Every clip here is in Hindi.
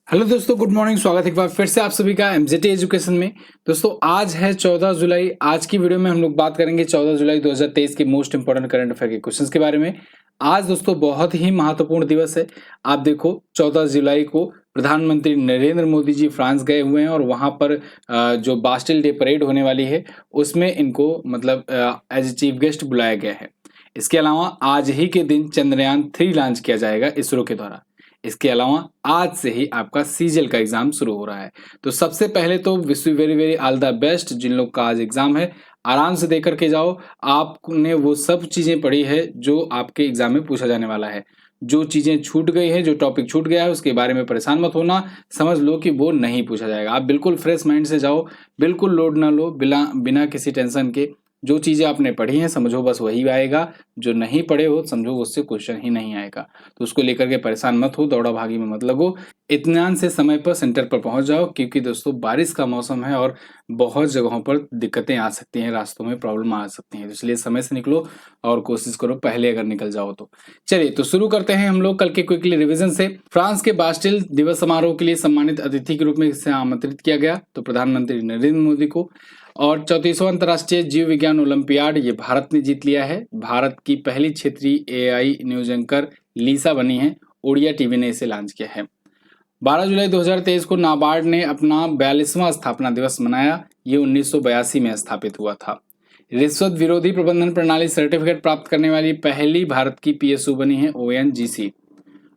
हेलो दोस्तों, गुड मॉर्निंग। स्वागत है एक बार फिर से आप सभी का एमजेटी एजुकेशन में। दोस्तों आज है 14 जुलाई। आज की वीडियो में हम लोग बात करेंगे 14 जुलाई 2023 के मोस्ट इंपोर्टेंट करंट अफेयर के क्वेश्चंस के बारे में। आज दोस्तों बहुत ही महत्वपूर्ण दिवस है। आप देखो 14 जुलाई को प्रधानमंत्री नरेंद्र मोदी जी फ्रांस गए हुए हैं और वहां पर जो बास्टिल डे परेड होने वाली है उसमें इनको मतलब एज चीफ गेस्ट बुलाया गया है। इसके अलावा आज ही के दिन चंद्रयान 3 लॉन्च किया जाएगा इसरो के द्वारा। इसके अलावा आज से ही आपका सीजीएल का एग्जाम शुरू हो रहा है। तो सबसे पहले तो wish you very very all the best. जिन लोग का आज एग्जाम है आराम से दे करके जाओ। आपने वो सब चीजें पढ़ी है जो आपके एग्जाम में पूछा जाने वाला है। जो चीजें छूट गई है, जो टॉपिक छूट गया है, उसके बारे में परेशान मत होना। समझ लो कि वो नहीं पूछा जाएगा। आप बिल्कुल फ्रेश माइंड से जाओ, बिल्कुल लोड ना लो, बिना बिना किसी टेंशन के। जो चीजें आपने पढ़ी हैं समझो बस वही आएगा। जो नहीं पढ़े हो समझो उससे क्वेश्चन ही नहीं आएगा। तो उसको लेकर के परेशान मत हो, दौड़ा भागी में मत लगो। इत्मीनान से समय पर सेंटर पर पहुंच जाओ, क्योंकि दोस्तों बारिश का मौसम है और बहुत जगहों पर दिक्कतें आ सकती हैं, रास्तों में प्रॉब्लम आ सकती हैं। तो इसलिए समय से निकलो और कोशिश करो पहले अगर निकल जाओ तो। चलिए तो शुरू करते हैं हम लोग कल के क्विकली रिवीजन से। फ्रांस के बास्टिल दिवस समारोह के लिए सम्मानित अतिथि के रूप में इसे आमंत्रित किया गया तो प्रधानमंत्री नरेंद्र मोदी को। और 34वां अंतर्राष्ट्रीय जीव विज्ञान ओलंपियाड ये भारत ने जीत लिया है। भारत की पहली क्षेत्रीय एआई न्यूज एंकर लीसा बनी है। ओडिया टीवी ने इसे लॉन्च किया है। 12 जुलाई 2023 को नाबार्ड ने अपना 42वां स्थापना दिवस मनाया। ये 1982 में स्थापित हुआ था। रिश्वत विरोधी प्रबंधन प्रणाली सर्टिफिकेट प्राप्त करने वाली पहली भारत की पीएसयू बनी है ओएनजीसी।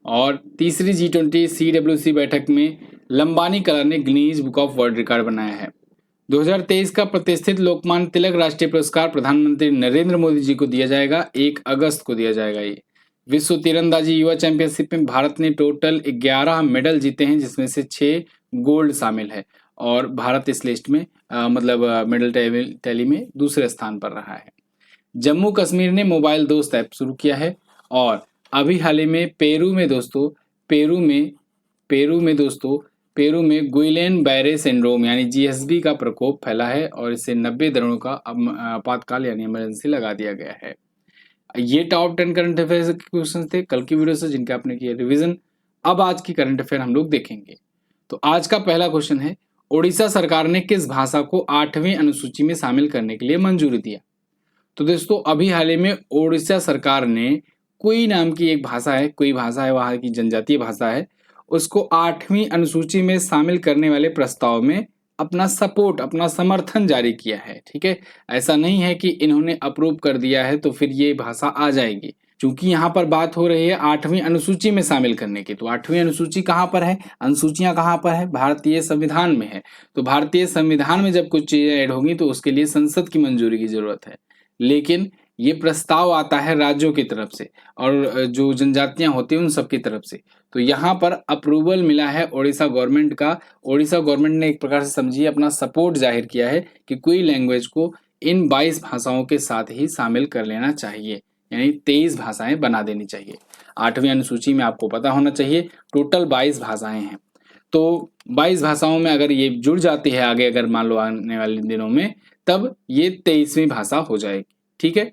और तीसरी G20 CWC बैठक में लंबानी कला ने Guinness book of world record बनाया है। 2023 का प्रतिष्ठित लोकमान्य तिलक राष्ट्रीय पुरस्कार प्रधानमंत्री नरेंद्र मोदी जी को दिया जाएगा। 1 अगस्त को दिया जाएगा। ये विश्व तीरंदाजी युवा चैंपियनशिप में भारत ने टोटल 11 मेडल जीते हैं, जिसमें से 6 गोल्ड शामिल है। और भारत इस लिस्ट में मेडल टैली में दूसरे स्थान पर रहा है। जम्मू कश्मीर ने मोबाइल दोस्त ऐप शुरू किया है। और अभी हाल ही में पेरू में गुइलेन बैरे सिंड्रोम यानी जीएसबी का प्रकोप फैला है और इससे 90 दरों का आपातकाल यानी इमरजेंसी लगा दिया गया है। ये टॉप 10 करंट अफेयर्स के क्वेश्चन थे कल की वीडियो से, जिनके आपने किया रिवीजन। अब आज की करंट अफेयर हम लोग देखेंगे। तो आज का पहला क्वेश्चन है, ओडिशा सरकार ने किस भाषा को 8वीं अनुसूची में शामिल करने के लिए मंजूरी दिया? तो दोस्तों अभी हाल ही में ओडिशा सरकार ने कोई नाम की एक भाषा है, कोई भाषा है वहां की जनजातीय भाषा है, उसको 8वीं अनुसूची में शामिल करने वाले प्रस्ताव में अपना सपोर्ट, अपना समर्थन जारी किया है। ठीक है, ऐसा नहीं है कि इन्होंने अप्रूव कर दिया है तो फिर ये भाषा आ जाएगी। क्योंकि यहाँ पर बात हो रही है 8वीं अनुसूची में शामिल करने की। तो 8वीं अनुसूची कहाँ पर है, अनुसूचियां कहाँ पर है? भारतीय संविधान में है। तो भारतीय संविधान में जब कुछ चीजें ऐड होंगी तो उसके लिए संसद की मंजूरी की जरूरत है। लेकिन ये प्रस्ताव आता है राज्यों की तरफ से और जो जनजातियां होती हैं उन सब की तरफ से। तो यहाँ पर अप्रूवल मिला है ओडिशा गवर्नमेंट का। ओडिशा गवर्नमेंट ने एक प्रकार से समझिए अपना सपोर्ट जाहिर किया है कि कोई लैंग्वेज को इन 22 भाषाओं के साथ ही शामिल कर लेना चाहिए, यानी 23 भाषाएं बना देनी चाहिए। 8वीं अनुसूची में आपको पता होना चाहिए टोटल 22 भाषाएं हैं। तो 22 भाषाओं में अगर ये जुड़ जाती है आगे, अगर मान लो आने वाले दिनों में, तब ये 23वीं भाषा हो जाएगी। ठीक है,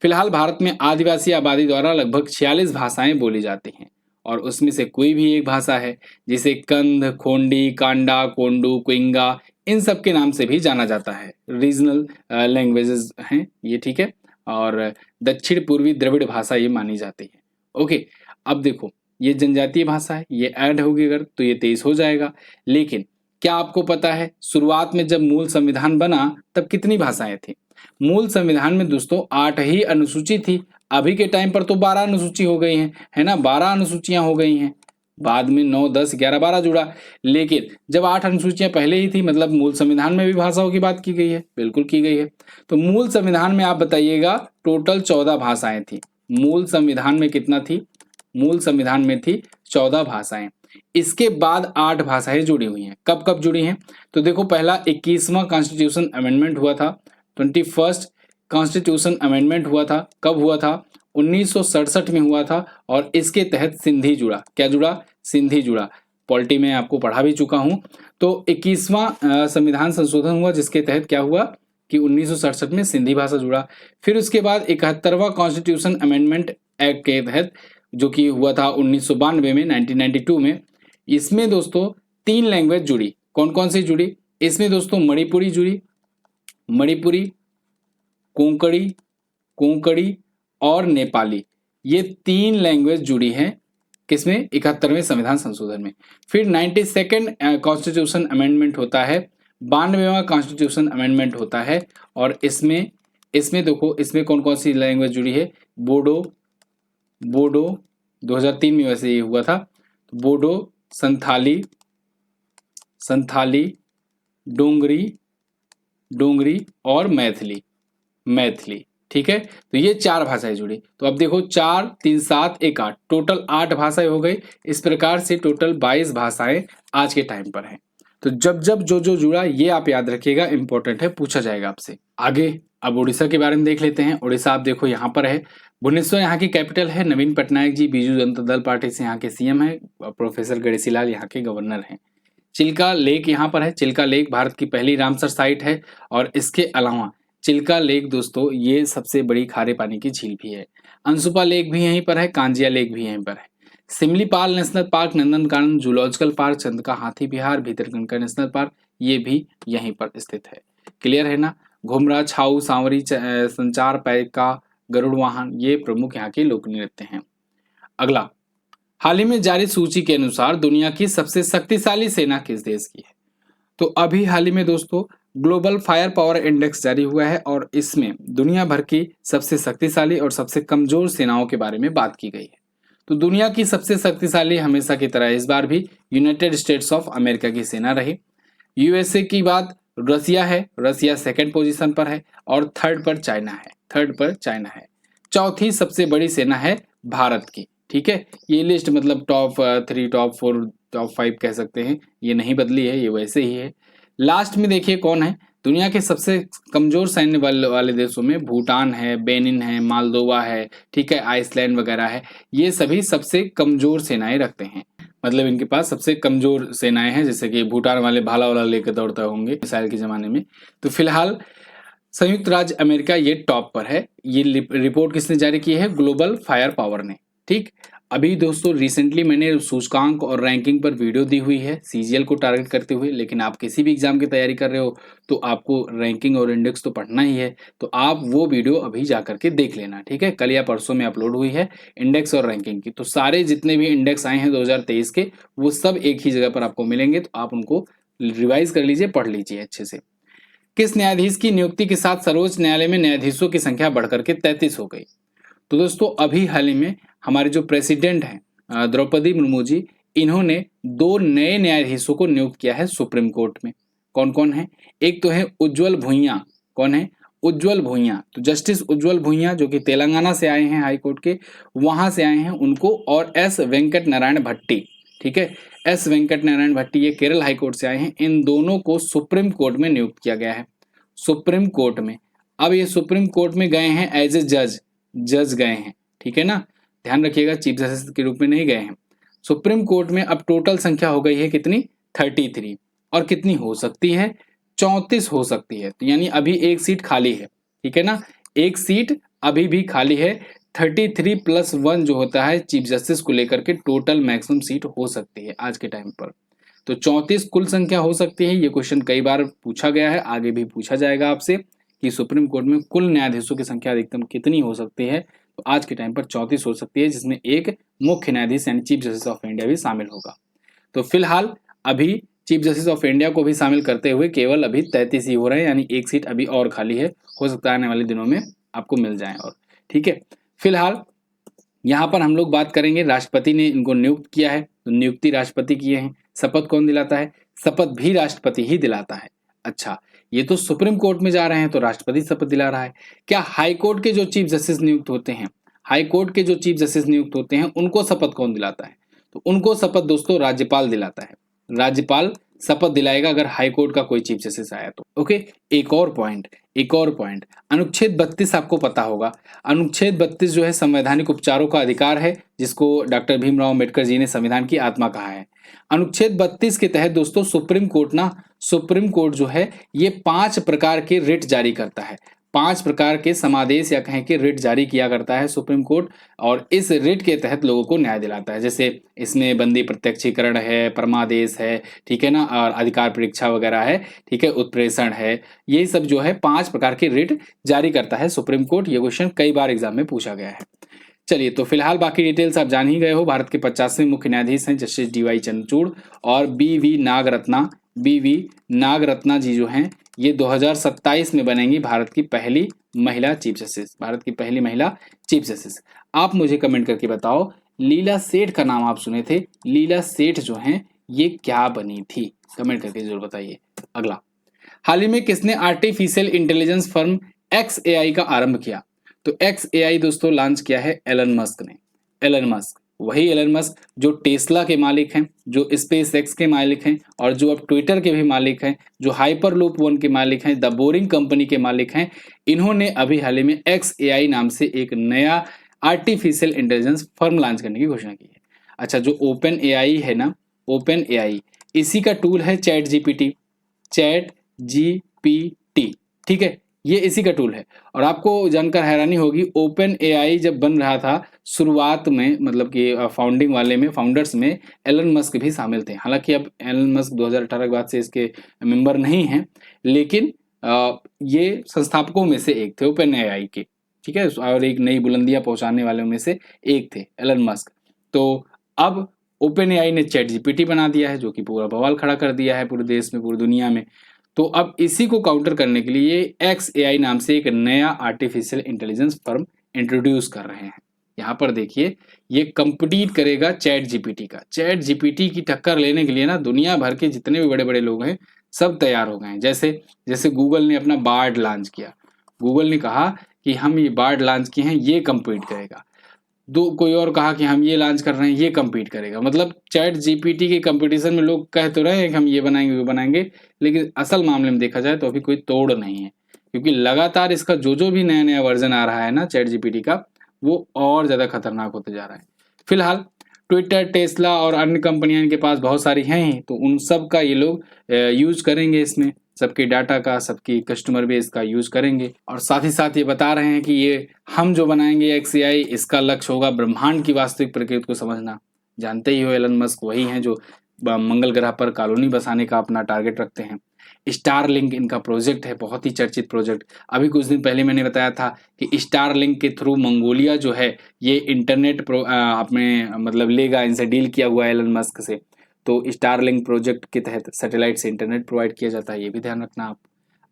फिलहाल भारत में आदिवासी आबादी द्वारा लगभग 46 भाषाएं बोली जाती हैं और उसमें से कोई भी एक भाषा है जिसे कंध, खोंडी, कांडा, कोंडू, क्विंगा इन सब के नाम से भी जाना जाता है। रीजनल लैंग्वेजेस हैं ये। ठीक है, और दक्षिण पूर्वी द्रविड़ भाषा ये मानी जाती है। ओके, अब देखो ये जनजातीय भाषा है, ये ऐड होगी अगर तो ये 23 हो जाएगा। लेकिन क्या आपको पता है शुरुआत में जब मूल संविधान बना तब कितनी भाषाएं थी? मूल संविधान में दोस्तों 8 ही अनुसूची थी। अभी के टाइम पर तो 12 अनुसूची हो गई हैं, है ना, 12 अनुसूचियां हो गई हैं। बाद में 9, 10, 11, 12 जुड़ा। लेकिन जब 8 अनुसूचियां पहले ही थी, मतलब मूल संविधान में भी भाषाओं की बात की गई है, बिल्कुल की गई है। तो मूल संविधान में आप बताइएगा टोटल 14 भाषाएं थी। मूल संविधान में कितना थी? मूल संविधान में थी 14 भाषाएं। इसके बाद 8 भाषाएं जुड़ी हुई हैं। कब कब जुड़ी हैं? तो देखो पहला 21वां कॉन्स्टिट्यूशन अमेंडमेंट हुआ था। 21st कॉन्स्टिट्यूशन अमेंडमेंट हुआ था। कब हुआ था? 1967 में हुआ था। और इसके तहत सिंधी जुड़ा। क्या जुड़ा? सिंधी जुड़ा। पॉलिटी में आपको पढ़ा भी चुका हूं। तो 21वां संविधान संशोधन हुआ, जिसके तहत क्या हुआ कि 1967 में सिंधी भाषा जुड़ा। फिर उसके बाद 71वां कॉन्स्टिट्यूशन अमेंडमेंट एक्ट के तहत, जो कि हुआ था 1992 में, 1992 में, इसमें दोस्तों 3 लैंग्वेज जुड़ी। कौन कौन सी जुड़ी? इसमें दोस्तों मणिपुरी जुड़ी, मणिपुरी, कोंकणी, कोंकणी और नेपाली, ये 3 लैंग्वेज जुड़ी हैं किसमें? 71वें संविधान संशोधन में। फिर 92nd कॉन्स्टिट्यूशन अमेंडमेंट होता है, 92वां कॉन्स्टिट्यूशन अमेंडमेंट होता है, और इसमें देखो इसमें कौन कौन सी लैंग्वेज जुड़ी है? बोडो, 2003 में वैसे ये हुआ था। बोडो, संथाली, डोंगरी और मैथिली। ठीक है, तो ये 4 भाषाएं जुड़ी। तो अब देखो 4 3 7 1 8, टोटल 8 भाषाएं हो गई। इस प्रकार से टोटल 22 भाषाएं आज के टाइम पर हैं। तो जब जो जुड़ा ये आप याद रखिएगा, इंपॉर्टेंट है, पूछा जाएगा आपसे। आगे अब उड़ीसा के बारे में देख लेते हैं। उड़ीसा आप देखो यहाँ पर है, भुवनेश्वर यहाँ की कैपिटल है। नवीन पटनायक जी बीजू जनता दल पार्टी से यहाँ के सीएम है। प्रोफेसर गणेशी लाल यहाँ के गवर्नर हैं। चिल्का लेक यहाँ पर है। चिल्का लेक भारत की पहली रामसर साइट है, और इसके अलावा चिल्का लेक दोस्तों ये सबसे बड़ी खारे पानी की झील भी है। अंशुपा लेक भी यहीं पर है, कांजिया लेक भी यहीं पर है। Similipal national park, Nandankanan zoological park, Chandaka Hathi Vihar, Bhitarkanika national park, ये भी यहीं पर स्थित है। क्लियर है ना? घुमरा, छाऊ, सांवरी, संचार, पैका, गरुड़ वाहन, ये प्रमुख यहाँ के लोक नृत्य हैं। अगला, हाल ही में जारी सूची के अनुसार दुनिया की सबसे शक्तिशाली सेना किस देश की है? तो अभी हाल ही में दोस्तों ग्लोबल फायर पावर इंडेक्स जारी हुआ है, और इसमें दुनिया भर की सबसे शक्तिशाली और सबसे कमजोर सेनाओं के बारे में बात की गई है। तो दुनिया की सबसे शक्तिशाली हमेशा की तरह इस बार भी यूनाइटेड स्टेट्स ऑफ अमेरिका की सेना रही। यूएसए की बात रसिया है, रसिया 2nd पोजीशन पर है, और 3rd पर चाइना है। चौथी सबसे बड़ी सेना है भारत की। ठीक है, ये लिस्ट मतलब टॉप 3, टॉप 4, टॉप 5 कह सकते हैं, ये नहीं बदली है, ये वैसे ही है। लास्ट में देखिए कौन है? दुनिया के सबसे कमजोर सैन्य बल वाले देशों में भूटान है, बेनिन है, मालदोवा है, ठीक है, आइसलैंड वगैरह है। ये सभी सबसे कमजोर सेनाएं रखते हैं, मतलब इनके पास सबसे कमजोर सेनाएं हैं। जैसे कि भूटान वाले भाला वाला लेकर दौड़ते होंगे मिसाइल के जमाने में। तो फिलहाल संयुक्त राज्य अमेरिका ये टॉप पर है। ये रिपोर्ट किसने जारी की है? ग्लोबल फायर पावर ने। ठीक, अभी दोस्तों रिसेंटली मैंने सूचकांक और रैंकिंग पर वीडियो दी हुई है सीजीएल को टारगेट करते हुए। लेकिन आप किसी भी एग्जाम की तैयारी कर रहे हो तो आपको रैंकिंग और इंडेक्स तो पढ़ना ही है, तो आप वो वीडियो अभी जा करके देख लेना। ठीक है, कल या परसों में अपलोड हुई है इंडेक्स और रैंकिंग की। तो सारे जितने भी इंडेक्स आए हैं 2023 के, वो सब एक ही जगह पर आपको मिलेंगे। तो आप उनको रिवाइज कर लीजिए, पढ़ लीजिए अच्छे से। किस न्यायाधीश की नियुक्ति के साथ सर्वोच्च न्यायालय में न्यायाधीशों की संख्या बढ़कर के 33 हो गई? तो दोस्तों अभी हाल ही में हमारे जो प्रेसिडेंट हैं द्रौपदी मुर्मू जी, इन्होंने 2 नए न्यायाधीशों को नियुक्त किया है सुप्रीम कोर्ट में। कौन कौन है? एक तो है उज्ज्वल भुइयां। कौन है? उज्ज्वल भुइयां। तो जस्टिस उज्ज्वल भुइयां जो कि तेलंगाना से आए हैं, हाई कोर्ट के वहां से आए हैं उनको, और एस वेंकट नारायण भट्टी। ठीक है, एस वेंकट नारायण भट्टी ये केरल हाई कोर्ट से आए हैं। इन दोनों को सुप्रीम कोर्ट में नियुक्त किया गया है, सुप्रीम कोर्ट में। अब ये सुप्रीम कोर्ट में गए हैं एज ए जज गए हैं। ठीक है ना, ध्यान रखिएगा, चीफ जस्टिस के रूप में नहीं गए हैं। सुप्रीम कोर्ट में अब टोटल संख्या हो गई है कितनी? 33। और कितनी हो सकती है? 34 हो सकती है। तो यानी अभी एक सीट खाली है। ठीक है ना, एक सीट अभी भी खाली है। 33 + 1 जो होता है चीफ जस्टिस को लेकर के टोटल मैक्सिमम सीट हो सकती है आज के टाइम पर। तो 34 कुल संख्या हो सकती है। ये क्वेश्चन कई बार पूछा गया है, आगे भी पूछा जाएगा आपसे कि सुप्रीम कोर्ट में कुल न्यायाधीशों की संख्या अधिकतम कितनी हो सकती है। तो आज के टाइम पर 34 हो सकती है, जिसमें एक मुख्य न्यायाधीश यानी चीफ जस्टिस ऑफ इंडिया भी शामिल होगा। तो फिलहाल अभी चीफ जस्टिस ऑफ इंडिया को भी शामिल करते हुए केवल अभी 33 ही हो रहे हैं, यानी एक सीट अभी और खाली है। हो सकता है आने वाले दिनों में आपको मिल जाए। और ठीक है, फिलहाल यहाँ पर हम लोग बात करेंगे, राष्ट्रपति ने इनको नियुक्त किया है, तो नियुक्ति राष्ट्रपति किए हैं। शपथ कौन दिलाता है? शपथ भी राष्ट्रपति ही दिलाता है। अच्छा, ये तो सुप्रीम कोर्ट में जा रहे हैं तो राष्ट्रपति शपथ दिला रहा है। क्या हाई कोर्ट के जो चीफ जस्टिस नियुक्त होते हैं, हाई कोर्ट के जो चीफ जस्टिस नियुक्त होते हैं उनको शपथ कौन दिलाता है? तो उनको शपथ दोस्तों राज्यपाल दिलाता है। राज्यपाल शपथ दिलाएगा अगर हाई कोर्ट का कोई चीफ जस्टिस आया तो। ओके, एक और पॉइंट, अनुच्छेद 32 आपको पता होगा। अनुच्छेद 32 जो है संवैधानिक उपचारों का अधिकार है, जिसको डॉक्टर भीमराव अम्बेडकर जी ने संविधान की आत्मा कहा है। अनुच्छेद 32 के तहत दोस्तों सुप्रीम कोर्ट जो है ये 5 प्रकार के रिट जारी करता है। 5 प्रकार के समादेश या कहें कि रिट जारी किया करता है सुप्रीम कोर्ट, और इस रिट के तहत लोगों को न्याय दिलाता है। जैसे इसमें बंदी प्रत्यक्षीकरण है, परमादेश है, ठीक है ना, और अधिकार परीक्षा वगैरह है, ठीक है, उत्प्रेषण है, यही सब जो है 5 प्रकार के रिट जारी करता है सुप्रीम कोर्ट। ये क्वेश्चन कई बार एग्जाम में पूछा गया है। चलिए, तो फिलहाल बाकी डिटेल्स आप जान ही गए हो। भारत के 50वें मुख्य न्यायाधीश हैं जस्टिस DY चंद्रचूड़, और बी वी नागरत्ना जी जो हैं ये 2027 में बनेंगी भारत की पहली महिला चीफ जस्टिस, भारत की पहली महिला चीफ जस्टिस। आप मुझे कमेंट करके बताओ, लीला सेठ का नाम आप सुने थे, लीला सेठ जो हैं ये क्या बनी थी? कमेंट करके जरूर बताइए। अगला, हाल ही में किसने आर्टिफिशियल इंटेलिजेंस फर्म XAI का आरंभ किया? तो XAI दोस्तों लॉन्च किया है एलन मस्क ने। एलन मस्क, वही एलन मस्क जो टेस्ला के मालिक हैं, जो स्पेस एक्स के मालिक हैं, और जो अब ट्विटर के भी मालिक हैं, जो हाइपरलूप वन के मालिक हैं, द बोरिंग कंपनी के मालिक हैं। इन्होंने अभी हाल ही में XAI नाम से एक नया आर्टिफिशियल इंटेलिजेंस फर्म लॉन्च करने की घोषणा की है। अच्छा, जो ओपन AI है ना, ओपन AI, इसी का टूल है चैट GPT, ठीक है, ये इसी का टूल है। और आपको जानकर हैरानी होगी, ओपन AI जब बन रहा था शुरुआत में, मतलब कि फाउंडिंग वाले में, फाउंडर्स में एलन मस्क भी शामिल थे। हालांकि अब एलन मस्क 2018 के बाद से इसके मेंबर नहीं हैं, लेकिन ये संस्थापकों में से एक थे ओपन AI के, ठीक है, और एक नई बुलंदियां पहुंचाने वालों में से एक थे एलन मस्क। तो अब ओपन AI ने चैट GPT बना दिया है, जो कि पूरा बवाल खड़ा कर दिया है पूरे देश में, पूरी दुनिया में। तो अब इसी को काउंटर करने के लिए XAI नाम से एक नया आर्टिफिशियल इंटेलिजेंस फर्म इंट्रोड्यूस कर रहे हैं। यहाँ पर देखिए, ये कंपीट करेगा चैट GPT का। चैट GPT की टक्कर लेने के लिए ना दुनिया भर के जितने भी बड़े बड़े लोग हैं सब तैयार हो गए हैं। जैसे गूगल ने अपना बार्ड लॉन्च किया, गूगल ने कहा कि हम ये बार्ड लॉन्च किए हैं, ये कंपीट करेगा। कोई और कहा कि हम ये लॉन्च कर रहे हैं, ये compete करेगा। मतलब चैट GPT के कंपटीशन में लोग कह तो रहे हैं कि हम ये बनाएंगे वो बनाएंगे, लेकिन असल मामले में देखा जाए तो अभी कोई तोड़ नहीं है, क्योंकि लगातार इसका जो भी नया नया वर्जन आ रहा है ना चैट GPT का, वो और ज्यादा खतरनाक होते जा रहा है। फिलहाल ट्विटर, टेस्ला और अन्य कंपनियां इनके पास बहुत सारी हैं ही, तो उन सब का ये लोग यूज करेंगे, इसमें सबके डाटा का, सबकी कस्टमर बेस का यूज करेंगे। और साथ ही साथ ये बता रहे हैं कि ये हम जो बनाएंगे XAI, इसका लक्ष्य होगा ब्रह्मांड की वास्तविक प्रकृति को समझना। जानते ही हो एलन मस्क वही हैं जो मंगल ग्रह पर कॉलोनी बसाने का अपना टारगेट रखते हैं। स्टारलिंक इनका प्रोजेक्ट है, बहुत ही चर्चित प्रोजेक्ट। अभी कुछ दिन पहले मैंने बताया था कि स्टारलिंक के थ्रू मंगोलिया जो है ये इंटरनेट अपने मतलब लेगा, इनसे डील किया हुआ है एलन मस्क से। तो स्टारलिंक प्रोजेक्ट के तहत सैटेलाइट से इंटरनेट प्रोवाइड किया जाता है, ये भी ध्यान रखना आप।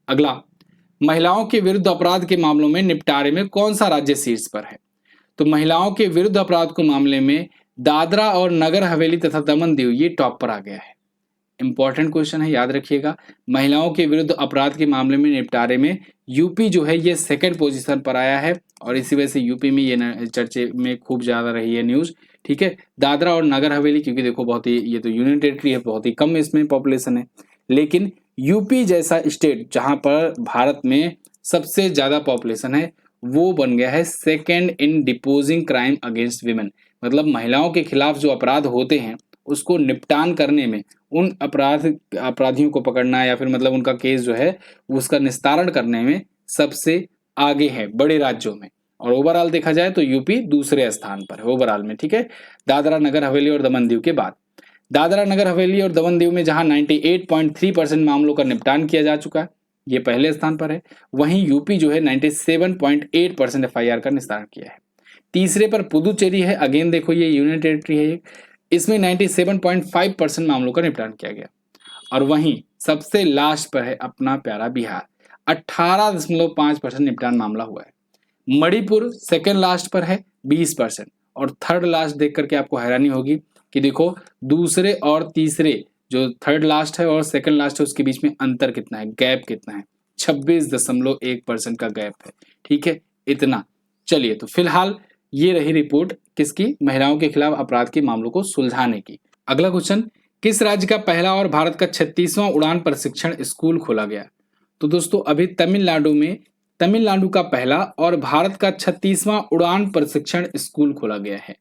अगला, महिलाओं के विरुद्ध अपराध के मामलों में निपटारे में कौन सा राज्य शीर्ष पर है? तो महिलाओं के विरुद्ध अपराध के मामले में दादरा और नगर हवेली तथा दमन दीव ये टॉप पर आ गया है। इंपॉर्टेंट क्वेश्चन है, याद रखिएगा। महिलाओं के विरुद्ध अपराध के मामले में निपटारे में यूपी जो है ये सेकंड पोजीशन पर आया है, और इसी वजह से यूपी में ये चर्चे में खूब ज्यादा रही है न्यूज, ठीक है। दादरा और नगर हवेली, क्योंकि देखो बहुत ही, ये तो यूनियन टेरिटरी है, बहुत ही कम इसमें पॉपुलेशन है, लेकिन यूपी जैसा स्टेट जहां पर भारत में सबसे ज्यादा पॉपुलेशन है, वो बन गया है second in deposing crime against women. मतलब महिलाओं के खिलाफ जो अपराध होते हैं उसको निपटान करने में, उन अपराधियों को पकड़ना या फिर मतलब उनका केस जो है उसका निस्तारण करने में सबसे आगे है बड़े राज्यों में। और ओवरऑल देखा जाए तो यूपी दूसरे स्थान पर है ओवरऑल में, ठीक है, दादरा नगर हवेली और दमन दीव के बाद। दादरा नगर हवेली और दमन दीव में जहां 98.3% मामलों का निपटान किया जा चुका है, ये पहले स्थान पर है। वहीं यूपी जो है 97.8% FIR का निस्तारण किया है। तीसरे पर पुदुचेरी है, अगेन देखो ये यूनियन टेरिटरी है, इसमें 97.5% मामलों का निपटान किया गया। और वहीं सबसे लास्ट पर है अपना प्यारा बिहार, 18.5% निपटान मामला हुआ है। मणिपुर सेकेंड लास्ट पर है 20%। और थर्ड लास्ट देख करके आपको हैरानी होगी कि देखो दूसरे और तीसरे, जो थर्ड लास्ट है और सेकेंड लास्ट है, उसके बीच में अंतर कितना है, गैप कितना है, 26.1% का गैप है, ठीक है, इतना। चलिए, तो फिलहाल ये रही रिपोर्ट किसकी, महिलाओं के खिलाफ अपराध के मामलों को सुलझाने की। अगला क्वेश्चन, किस राज्य का पहला और भारत का 36वां उड़ान प्रशिक्षण स्कूल खोला गया? तो दोस्तों अभी तमिलनाडु का पहला और भारत का 36वां उड़ान प्रशिक्षण स्कूल खोला गया है।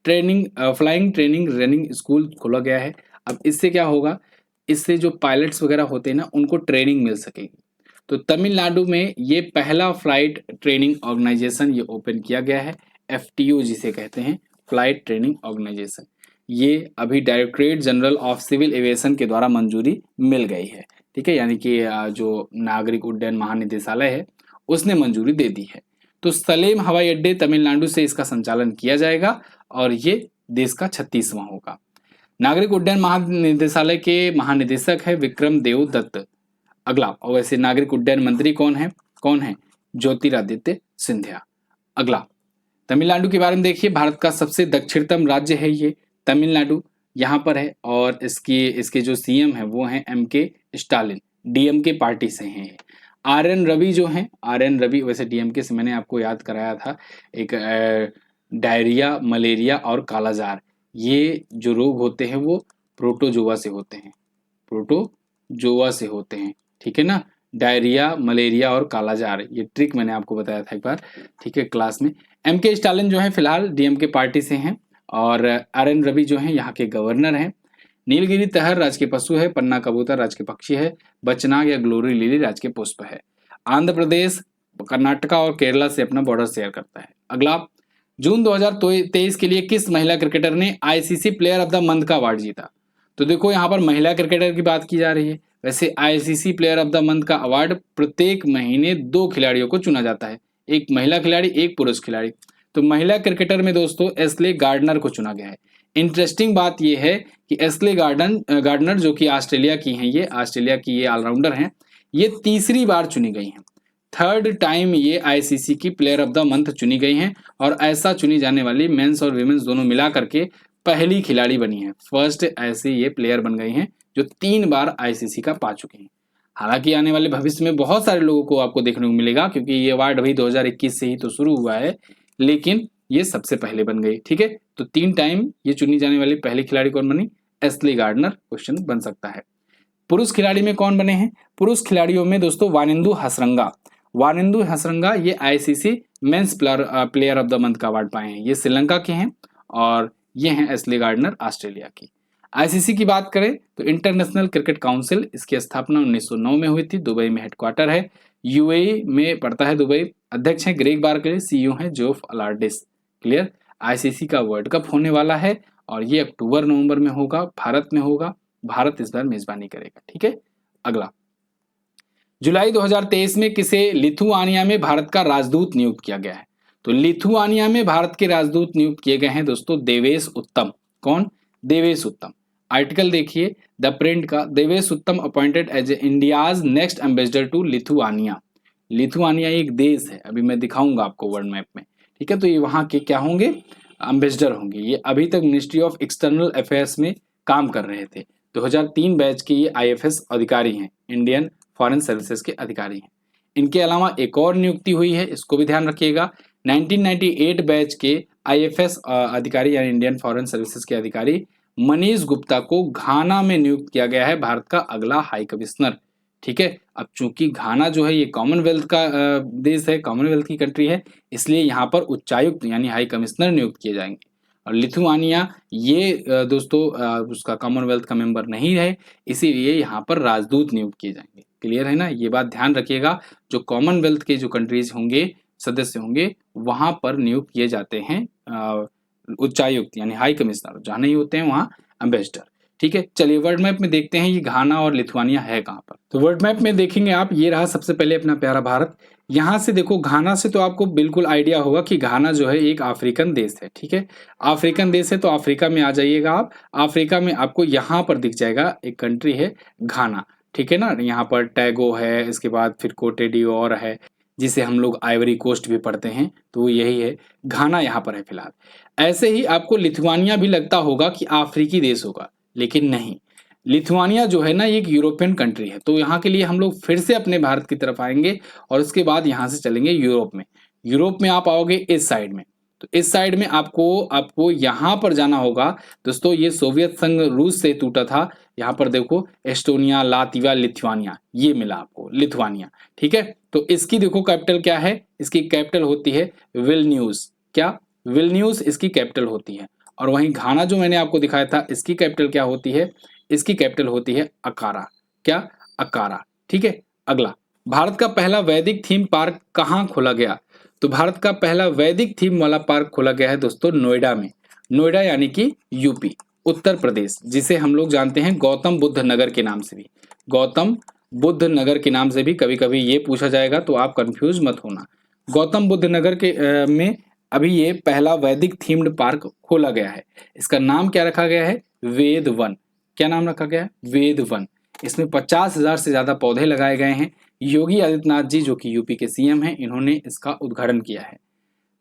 फ्लाइंग ट्रेनिंग रनिंग स्कूल खोला गया है। अब इससे क्या होगा, इससे जो पायलट्स वगैरह होते हैं ना, उनको ट्रेनिंग मिल सकेगी। तो तमिलनाडु में ये पहला फ्लाइट ट्रेनिंग ऑर्गेनाइजेशन ये ओपन किया गया है, FTO जिसे कहते हैं, फ्लाइट ट्रेनिंग ऑर्गेनाइजेशन। ये अभी directorate general of civil aviation के द्वारा मंजूरी मिल गई है, ठीक है, यानी कि जो नागरिक उड्डयन महानिदेशालय है उसने मंजूरी दे दी है। तो सलेम हवाई अड्डे तमिलनाडु से इसका संचालन किया जाएगा और ये देश का 36वां होगा। नागरिक उड्डयन महानिदेशालय के महानिदेशक है विक्रम देव दत्त। अगला, और वैसे नागरिक उड्डयन मंत्री कौन है? ज्योतिरादित्य सिंधिया। अगला, तमिलनाडु के बारे में देखिए, भारत का सबसे दक्षिणतम राज्य है ये तमिलनाडु, यहाँ पर है, और इसके जो सीएम है वो हैं MK स्टालिन, DMK पार्टी से हैं। RN रवि जो हैं, RN रवि वैसे DMK से, मैंने आपको याद कराया था, एक डायरिया, मलेरिया और कालाजार, ये जो रोग होते हैं वो प्रोटोजोआ से होते हैं, ठीक है ना। डायरिया, मलेरिया और कालाजार, ये ट्रिक मैंने आपको बताया था एक बार, ठीक है, क्लास में। MK स्टालिन जो है फिलहाल DMK पार्टी से हैं, और RN रवि जो हैं यहाँ के गवर्नर हैं। नीलगिरी तहर राज्य के पशु है, पन्ना कबूतर राज्य के पक्षी है, बचनाग या ग्लोरी लिली राज्य के पुष्प है। आंध्र प्रदेश, कर्नाटका और केरला से अपना बॉर्डर शेयर करता है। अगला, जून 2023 के लिए किस महिला क्रिकेटर ने ICC player of the month का अवार्ड जीता? तो देखो यहाँ पर महिला क्रिकेटर की बात की जा रही है। वैसे ICC player of the month का अवार्ड प्रत्येक महीने 2 खिलाड़ियों को चुना जाता है, एक महिला खिलाड़ी, एक पुरुष खिलाड़ी। तो महिला क्रिकेटर में दोस्तों एस्ले गार्डनर को चुना गया है। इंटरेस्टिंग बात यह है कि एस्ले गार्डनर जो कि ऑस्ट्रेलिया की हैं, ये ऑस्ट्रेलिया की ये ऑलराउंडर हैं, ये तीसरी बार चुनी गई हैं, 3rd टाइम ये ICC की प्लेयर ऑफ द मंथ चुनी गई हैं, और ऐसा चुनी जाने वाली मेंस और विमेंस दोनों मिला करके पहली खिलाड़ी बनी है। फर्स्ट ऐसे ये प्लेयर बन गई हैं जो 3 बार ICC का पा चुकी हैं। हालांकि आने वाले भविष्य में बहुत सारे लोगों को आपको देखने को मिलेगा, क्योंकि ये अवार्ड अभी 2021 से ही तो शुरू हुआ है, लेकिन ये सबसे पहले बन गई, ठीक है। तो 3 टाइम ये चुनी जाने वाली पहली खिलाड़ी कौन बनी? Astley gardener. क्वेश्चन बन सकता है। पुरुष खिलाड़ी में कौन बने हैं? पुरुष खिलाड़ियों में दोस्तों वानिंदु हसरंगा ये ICC men's player of the month का अवार्ड पाए हैं। ये श्रीलंका के हैं, और ये हैं एस्ले गार्डनर ऑस्ट्रेलिया की। ICC की बात करें तो इंटरनेशनल क्रिकेट काउंसिल, इसकी स्थापना 1909 में हुई थी, दुबई में हेडक्वार्टर है, UAE में पड़ता है दुबई। अध्यक्ष हैं ग्रेग बार्कले, CEO हैं जोफ अलार्डिस। क्लियर। ICC का वर्ल्ड कप होने वाला है, और ये अक्टूबर-नवंबर में होगा, भारत में होगा, भारत इस बार मेजबानी करेगा, ठीक है। अगला, जुलाई 2023 में किसे लिथुआनिया में भारत का राजदूत नियुक्त किया गया है? तो लिथुआनिया में भारत के राजदूत नियुक्त किए गए हैं दोस्तों देवेश उत्तम। कौन? देवेश उत्तम। आर्टिकल देखिए द प्रिंट का, Devesh Uttam appointed as India's next ambassador to Lithuania. Lithuania एक देश है, अभी मैं दिखाऊंगा आपको वर्ल्ड मैप में, ठीक है। तो ये वहां के क्या होंगे? एम्बेसडर होंगे। ये अभी तक मिनिस्ट्री ऑफ एक्सटर्नल अफेयर्स में काम कर रहे थे। 2003 बैच के ये IFS अधिकारी हैं, इंडियन फॉरेन सर्विसेज के अधिकारी हैं। इनके अलावा एक और नियुक्ति हुई है, इसको भी ध्यान रखिएगा। 1998 बैच के IFS अधिकारी यानी इंडियन फॉरेन सर्विसेज के अधिकारी मनीष गुप्ता को घाना में नियुक्त किया गया है भारत का अगला हाई कमिश्नर, ठीक है। अब चूंकि घाना जो है ये कॉमनवेल्थ का देश है, कॉमनवेल्थ की कंट्री है, इसलिए यहाँ पर उच्चायुक्त यानी हाई कमिश्नर नियुक्त किए जाएंगे। और लिथुआनिया ये दोस्तों उसका कॉमनवेल्थ का मेंबर नहीं है, इसीलिए यहाँ पर राजदूत नियुक्त किए जाएंगे। क्लियर है ना, ये बात ध्यान रखिएगा। जो कॉमनवेल्थ के जो कंट्रीज होंगे, सदस्य होंगे, वहां पर नियुक्त किए जाते हैं उच्चायुक्त यानी हाई कमिश्नर, जहाँ नहीं होते हैं वहाँ एम्बेसडर, ठीक है। चलिए वर्ल्ड मैप में देखते हैं ये घाना और लिथुआनिया है कहाँ पर। तो वर्ल्ड मैप में देखेंगे आप, ये रहा सबसे पहले अपना प्यारा भारत। यहाँ से देखो, घाना से तो आपको बिल्कुल आइडिया होगा कि घाना जो है एक अफ्रीकन देश है, ठीक है। अफ्रीकन देश है तो अफ्रीका में आ जाइएगा आप। अफ्रीका में आपको यहाँ पर दिख जाएगा एक कंट्री है घाना, ठीक है ना। यहाँ पर टैगो है, इसके बाद फिर कोटे डिवोर है, जिसे हम लोग आइवरी कोस्ट भी पढ़ते हैं, तो वो यही है। घाना यहाँ पर है फिलहाल। ऐसे ही आपको लिथुआनिया भी लगता होगा कि अफ्रीकी देश होगा, लेकिन नहीं। लिथुआनिया जो है ना एक यूरोपियन कंट्री है। तो यहाँ के लिए हम लोग फिर से अपने भारत की तरफ आएंगे, और उसके बाद यहाँ से चलेंगे यूरोप में। यूरोप में आप आओगे इस साइड में, तो इस साइड में आपको यहाँ पर जाना होगा दोस्तों। ये सोवियत संघ रूस से टूटा था। यहाँ पर देखो एस्टोनिया, लातविया, लिथुआनिया, ये मिला आपको लिथुआनिया, ठीक है। तो इसकी देखो कैपिटल क्या है? इसकी कैपिटल होती है विल्न्यूस। क्या? विल्न्यूस इसकी कैपिटल होती है। और वहीं घाना जो मैंने आपको दिखाया था, इसकी कैपिटल क्या होती है? इसकी कैपिटल होती है अकारा। क्या? अकारा, ठीक है। अगला, भारत का पहला वैदिक थीम पार्क कहाँ खोला गया? तो भारत का पहला वैदिक थीम वाला पार्क खोला गया है दोस्तों नोएडा में। नोएडा यानी कि यूपी, उत्तर प्रदेश, जिसे हम लोग जानते हैं गौतम बुद्ध नगर के नाम से भी। गौतम बुद्ध नगर के नाम से भी कभी कभी ये पूछा जाएगा, तो आप कंफ्यूज मत होना। गौतम बुद्ध नगर के में अभी ये पहला वैदिक थीम्ड पार्क खोला गया है। इसका नाम क्या रखा गया है? वेद वन। क्या नाम रखा गया है? वेद वन। इसमें 50,000 से ज्यादा पौधे लगाए गए हैं। योगी आदित्यनाथ जी जो कि यूपी के सीएम हैं, इन्होंने इसका उद्घाटन किया है।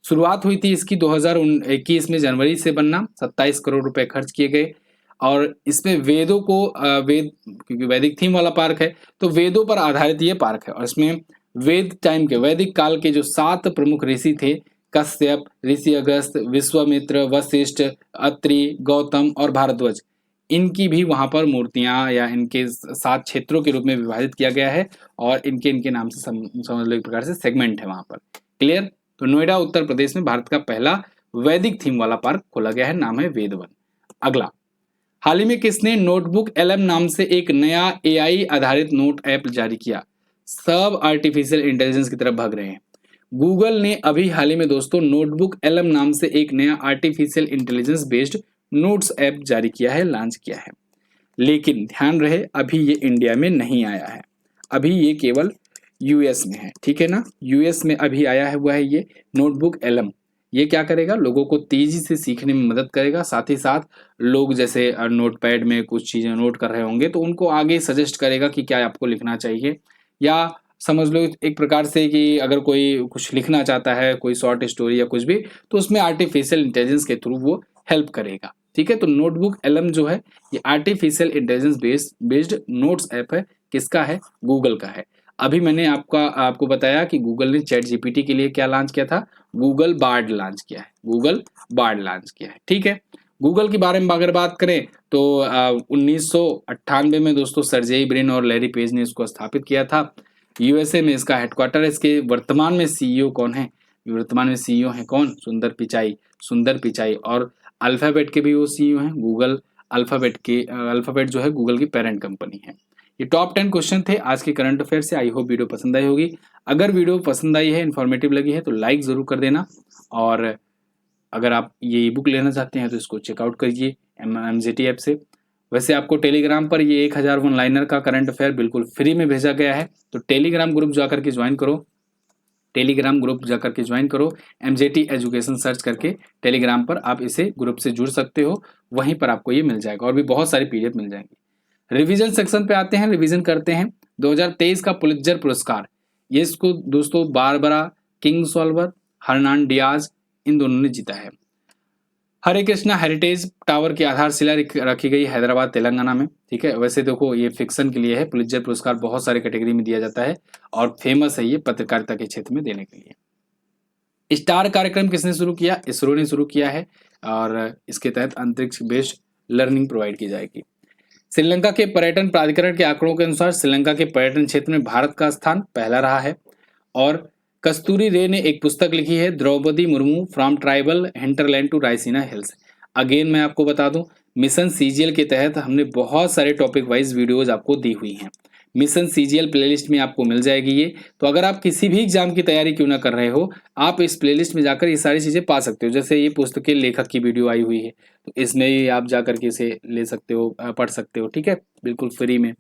शुरुआत हुई थी इसकी 2021 में जनवरी से बनना, 27 करोड़ रुपए खर्च किए गए। और इसमें वेदों को वेद, क्योंकि वैदिक थीम वाला पार्क है तो वेदों पर आधारित ये पार्क है। और इसमें वेद टाइम के, वैदिक काल के जो 7 प्रमुख ऋषि थे, कश्यप, ऋषि अगस्त, विश्वामित्र, वशिष्ठ, अत्रि, गौतम और भारद्वाज, इनकी भी वहां पर मूर्तियां या इनके 7 क्षेत्रों के रूप में विभाजित किया गया है। और इनके इनके नाम से समझ लो एक प्रकार से सेगमेंट है वहां पर। क्लियर? तो नोएडा उत्तर प्रदेश में भारत का पहला वैदिक थीम वाला पार्क खोला गया है, नाम है वेदवन। अगला, हाल ही में किसने नोटबुक एलएम नाम से एक नया एआई आधारित नोट ऐप जारी किया? सब आर्टिफिशियल इंटेलिजेंस की तरफ भाग रहे हैं। गूगल ने अभी हाल ही में दोस्तों नोटबुक एलएम नाम से एक नया artificial intelligence based notes app जारी किया है, लॉन्च किया है। लेकिन ध्यान रहे, अभी ये इंडिया में नहीं आया है, अभी ये केवल यूएस में है। ठीक है ना? यूएस में अभी आया हुआ है ये नोटबुक एलएम। ये क्या करेगा? लोगों को तेजी से सीखने में मदद करेगा। साथ ही साथ लोग जैसे नोटपैड में कुछ चीजें नोट कर रहे होंगे तो उनको आगे सजेस्ट करेगा कि क्या आपको लिखना चाहिए। या समझ लो एक प्रकार से कि अगर कोई कुछ लिखना चाहता है, कोई शॉर्ट स्टोरी या कुछ भी, तो उसमें आर्टिफिशियल इंटेलिजेंस के थ्रू वो हेल्प करेगा। ठीक है? तो नोटबुक एलएम जो है ये artificial intelligence based notes app है। किसका है? गूगल का है। अभी मैंने आपको बताया कि गूगल ने चैट जीपीटी के लिए क्या लॉन्च किया था? गूगल बार्ड लॉन्च किया है। गूगल बार्ड लॉन्च किया है। ठीक है? गूगल के बारे में अगर बात करें तो 1998 में दोस्तों सर्जेई ब्रिन और लैरी पेज ने इसको स्थापित किया था। यूएसए में इसका हेडक्वार्टर है। इसके वर्तमान में सीईओ कौन है? वर्तमान में सीईओ है कौन? सुंदर पिचाई। सुंदर पिचाई। और अल्फाबेट के भी वो सीईओ हैं। गूगल अल्फाबेट जो है गूगल की पेरेंट कंपनी है। ये टॉप 10 क्वेश्चन थे आज के करंट अफेयर से। आई होप वीडियो पसंद आई होगी। अगर वीडियो पसंद आई है, इन्फॉर्मेटिव लगी है, तो लाइक जरूर कर देना। और अगर आप ये ई बुक लेना चाहते हैं तो इसको चेकआउट करिए एमजेटी ऐप से। वैसे आपको टेलीग्राम पर ये 1000 वन लाइनर का करंट अफेयर बिल्कुल फ्री में भेजा गया है, तो टेलीग्राम ग्रुप जाकर के ज्वाइन करो। टेलीग्राम ग्रुप जाकर के ज्वाइन करो, एमजेटी एजुकेशन सर्च करके टेलीग्राम पर आप इसे ग्रुप से जुड़ सकते हो। वहीं पर आपको ये मिल जाएगा और भी बहुत सारी पीडीएफ मिल जाएंगी। रिवीजन सेक्शन पे आते हैं, रिवीजन करते हैं। 2023 का पुलित्जर पुरस्कार, ये इसको दोस्तों बारबरा किंगसॉल्वर, हर्नान डियाज, इन दोनों ने जीता है। हरे कृष्णा हेरिटेज टावर की आधारशिला रखी गई हैदराबाद तेलंगाना में। ठीक है? वैसे देखो ये फिक्शन के लिए है। पुलित्जर पुरस्कार बहुत सारे कैटेगरी में दिया जाता है और फेमस है ये पत्रकारिता के क्षेत्र में देने के लिए। स्टार कार्यक्रम किसने शुरू किया? इसरो ने शुरू किया है और इसके तहत अंतरिक्ष बेस्ड लर्निंग प्रोवाइड की जाएगी। श्रीलंका के पर्यटन प्राधिकरण के आंकड़ों के अनुसार श्रीलंका के पर्यटन क्षेत्र में भारत का स्थान पहला रहा है। और कस्तूरी रे ने एक पुस्तक लिखी है, Droupadi Murmu from tribal hinterland to Raisina hills. Again मैं आपको बता दूं, मिशन सीजीएल के तहत हमने बहुत सारे टॉपिक वाइज वीडियोज आपको दी हुई हैं। मिशन सीजीएल प्लेलिस्ट में आपको मिल जाएगी ये। तो अगर आप किसी भी एग्जाम की तैयारी क्यों ना कर रहे हो, आप इस प्लेलिस्ट में जाकर ये सारी चीजें पा सकते हो। जैसे ये पुस्तक के लेखक की वीडियो आई हुई है, तो इसमें ही आप जाकर के इसे ले सकते हो, पढ़ सकते हो। ठीक है? बिल्कुल फ्री में।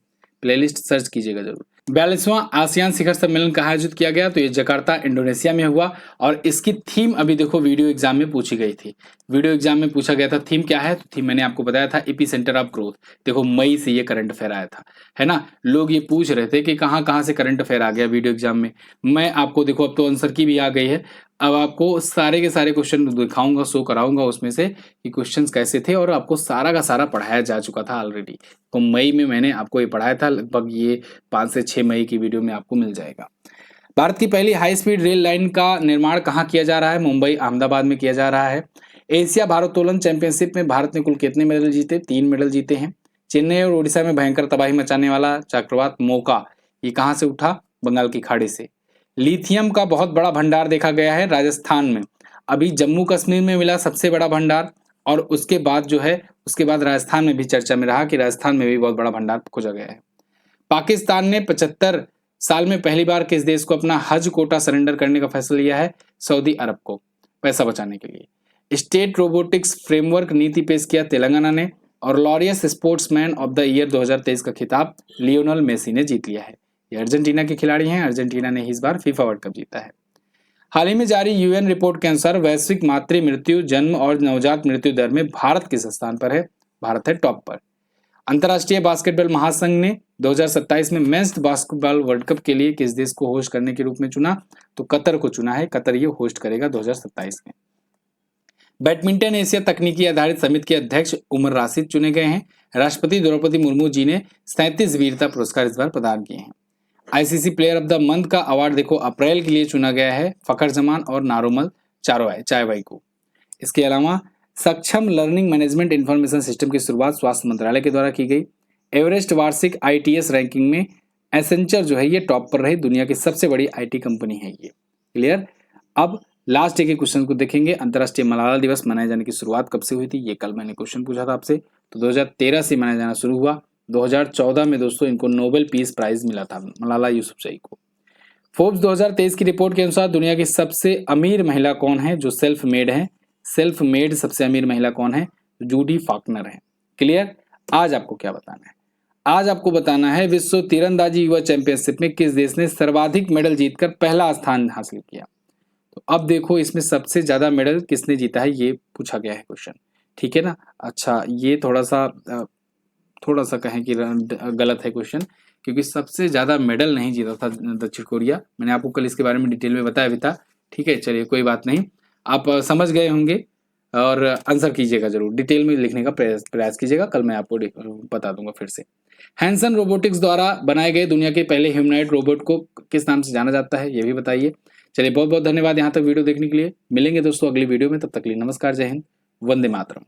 प्लेलिस्ट सर्च कीजिएगा जरूर। 42वां आसियान शिखर सम्मेलन कहाँ आयोजित किया गया? तो ये जकार्ता इंडोनेशिया में हुआ। और इसकी थीम अभी देखो वीडियो एग्जाम में पूछी गई थी। वीडियो एग्जाम में पूछा गया था थीम क्या है? तो थीम मैंने आपको बताया था एपी सेंटर ऑफ ग्रोथ। देखो मई से ये करंट अफेयर आया था, है ना? लोग ये पूछ रहे थे कि कहाँ कहाँ से करंट अफेयर आ गया वीडियो एग्जाम में। मैं आपको देखो अब तो आंसर की भी आ गई है। अब आपको सारे के सारे क्वेश्चन दिखाऊंगा, शो कराऊंगा उसमें से कि क्वेश्चंस कैसे थे, और आपको सारा का सारा पढ़ाया जा चुका था ऑलरेडी। तो मई में मैंने आपको ये पढ़ाया था। लगभग ये 5 से 6 मई की वीडियो में आपको मिल जाएगा। भारत की पहली हाई स्पीड रेल लाइन का निर्माण कहाँ किया जा रहा है? मुंबई अहमदाबाद में किया जा रहा है। एशिया भारोत्तोलन चैंपियनशिप में भारत ने कुल कितने मेडल जीते? 3 मेडल जीते हैं। चेन्नई और उड़ीसा में भयंकर तबाही मचाने वाला चक्रवात मोका, ये कहाँ से उठा? बंगाल की खाड़ी से। लिथियम का बहुत बड़ा भंडार देखा गया है राजस्थान में। अभी जम्मू कश्मीर में मिला सबसे बड़ा भंडार, और उसके बाद जो है उसके बाद राजस्थान में भी चर्चा में रहा कि राजस्थान में भी बहुत बड़ा भंडार खोजा गया है। पाकिस्तान ने 75 साल में पहली बार किस देश को अपना हज कोटा सरेंडर करने का फैसला लिया है? सऊदी अरब को, पैसा बचाने के लिए। स्टेट रोबोटिक्स फ्रेमवर्क नीति पेश किया तेलंगाना ने। और Laureus sportsman of the year 2023 का खिताब लियोनल मेसी ने जीत लिया है। ये अर्जेंटीना के खिलाड़ी हैं। अर्जेंटीना ने इस बार फीफा वर्ल्ड कप जीता है। हाल ही में जारी यूएन रिपोर्ट के अनुसार वैश्विक मातृ मृत्यु, जन्म और नवजात मृत्यु दर में भारत किस स्थान पर है? भारत है टॉप पर। अंतर्राष्ट्रीय बास्केटबॉल महासंघ ने 2027 में मेंस बास्केटबॉल वर्ल्ड कप के लिए किस देश को होस्ट करने के रूप में चुना? तो कतर को चुना है। कतर ये होस्ट करेगा 2027 में। बैडमिंटन एशिया तकनीकी आधारित समिति के अध्यक्ष उमर राशिद चुने गए हैं। राष्ट्रपति द्रौपदी मुर्मू जी ने 37 वीरता पुरस्कार इस बार प्रदान किए हैं। ICC player of the month का अवार्ड देखो अप्रैल के लिए चुना गया है फखर जमान और नारोमल चायवाई को। इसके अलावा सक्षम लर्निंग मैनेजमेंट इंफॉर्मेशन सिस्टम की शुरुआत स्वास्थ्य मंत्रालय के द्वारा की गई। एवरेस्ट वार्षिक आईटीएस रैंकिंग में एसेंचर जो है ये टॉप पर रही। दुनिया की सबसे बड़ी आईटी कंपनी है ये। क्लियर। अब लास्ट डे के क्वेश्चन को देखेंगे। अंतर्राष्ट्रीय मलाला दिवस मनाए जाने की शुरुआत कब से हुई थी? ये कल मैंने क्वेश्चन पूछा था आपसे। तो 2013 से मनाया जाना शुरू हुआ। 2014 में दोस्तों इनको नोबेल पीस प्राइज मिला था, मलाला यूसुफजई को। फोर्ब्स 2023 की रिपोर्ट के अनुसार दुनिया की सबसे अमीर महिला कौन है जो सेल्फ मेड है? सेल्फ मेड सबसे अमीर महिला कौन है? जूडी फाकनर है। क्लियर। आज आपको क्या बताना है? आज आपको बताना है विश्व तीरंदाजी युवा चैंपियनशिप में किस देश ने सर्वाधिक मेडल जीतकर पहला स्थान हासिल किया। तो अब देखो इसमें सबसे ज्यादा मेडल किसने जीता है ये पूछा गया है क्वेश्चन। ठीक है ना। अच्छा ये थोड़ा सा कहें कि गलत है क्वेश्चन, क्योंकि सबसे ज्यादा मेडल नहीं जीता था दक्षिण कोरिया। मैंने आपको कल इसके बारे में डिटेल में बताया भी था। ठीक है, चलिए कोई बात नहीं, आप समझ गए होंगे और आंसर कीजिएगा जरूर, डिटेल में लिखने का प्रयास कीजिएगा। कल मैं आपको बता दूंगा फिर से। हैंसन रोबोटिक्स द्वारा बनाए गए दुनिया के पहले ह्यूमनॉइड रोबोट को किस नाम से जाना जाता है ये भी बताइए। चलिए बहुत बहुत धन्यवाद यहाँ तक वीडियो देखने के लिए। मिलेंगे दोस्तों अगली वीडियो में, तब तक के लिए नमस्कार, जय हिंद, वंदे मातरम।